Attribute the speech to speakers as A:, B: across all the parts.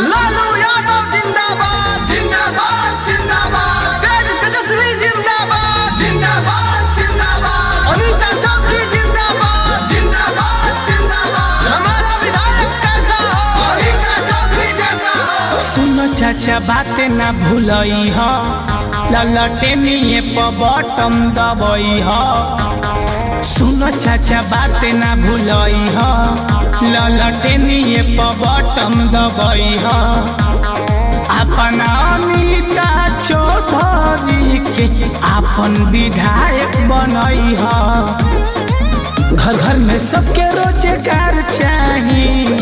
A: लालू यादव जिंदाबाद जिंदाबाद जिंदाबाद, तेज तेजस्वी जिंदाबाद जिंदाबाद जिंदाबाद, अनीता चौधरी जिंदाबाद जिंदाबाद जिंदाबाद, हमारा विधायक कैसा हो अनीता चौधरी जैसा हो।
B: सुनो चाचा बातें ना भूलई हो, ललटेनिए पर बटन दबई हो। सुनो चाचा बातें ना भूलई हो, ललटेनिए पर बटन दबई हो। अपना अनीता चौधरी के अपन विधायक बनई हो। घर घर में सबके रोजगार चाहिए,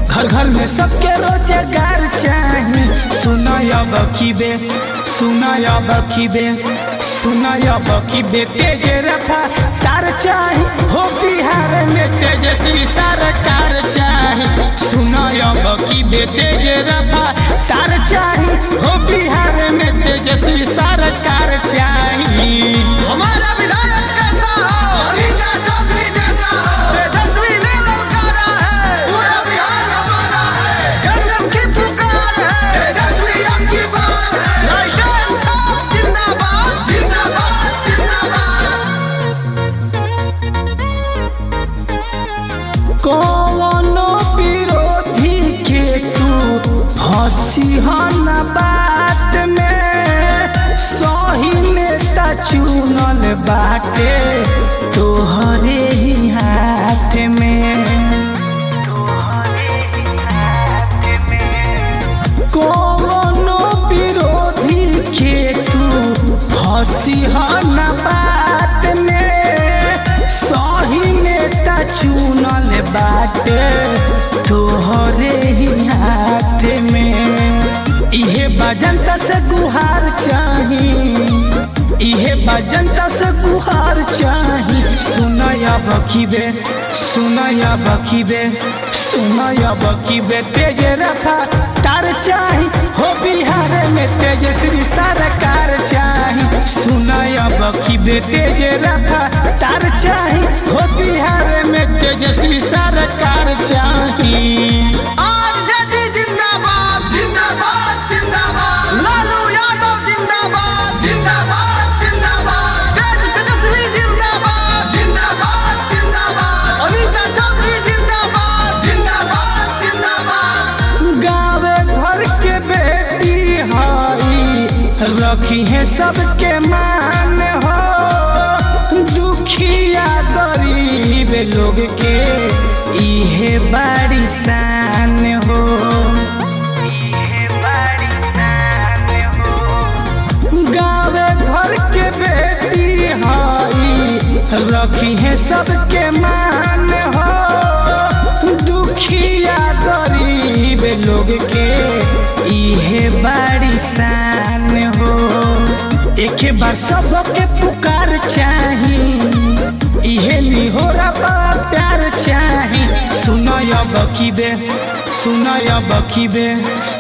B: घर घर में सबके रोजगार चाहिए। सुनयब किबे सुनयब किबे सुनयब किबे तेज रफ्तार चाहिए हो, बिहार में तेजस्वी सरकार चाहिए। सुनयब किबे तेज रफ्तार चाहिए हो, बिहार में तेजस्वी सरकार चाहिए।
A: हमारा विधायक कैसा हो अनीता चौधरी जैसा हो, तेजस्वी ने ललकारा है पूरा बिहार हमारा है। जन जन की पुकार है तेजस्वी अब की बात है। लालटेन छाप जिंदाबाद जिंदाबाद जिंदाबाद।
B: कौनो विरोधी के तू फंसी हो न बात में, सही नेता चुनल बाटे तोहरे ही हाथ में। कौनो विरोधी के तू फंसी हो न बात में, सही नेता चुनल बाटे तोहरे ही हाथ में। इहे बजंता से गुहार चाही, इहे बजंता से गुहार चाही। सुनयब किबे सुनयब किबे सुनयब किबे तेज रफ्तार चाही हो, बिहार में तेजस्वी सरकार चाही। सुनयब किबे तेज रफ्तार चाही हो, बिहार में तेजस्वी सरकार चाही।
A: आरजेडी जिंदाबाद जिंदाबाद जिंदाबाद, लालू यादव जिंदाबाद जिंदाबाद जिंदाबाद, तेज तेजस्वी जिंदाबाद जिंदाबाद जिंदाबाद, अनीता चौधरी जिंदाबाद जिंदाबाद जिंदाबाद।
B: गाँव घर के बेटी हई, रखी है सबके मान हो। दुखिया गरीब लोग के इहे बड़ी शान हो। गाँव घर के बेटी हई, रखी है सबके मान हो। दुखिया गरीब लोग के इहे बड़ी शान हो। एक बार सबके पुकार चाही, इहे निहोरा प्यार चाही। सुनयब किबे सुनयब किबे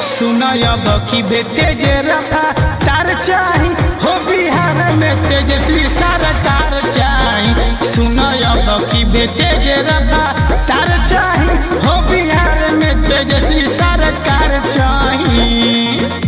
B: सुनयब किबे तेज रफ्तार चाही हो, बिहार में तेजस्वी सरकार चाही। सुनयब किबे तेज रफ्तार चाही हो, बिहार में तेजस्वी सरकार चाही।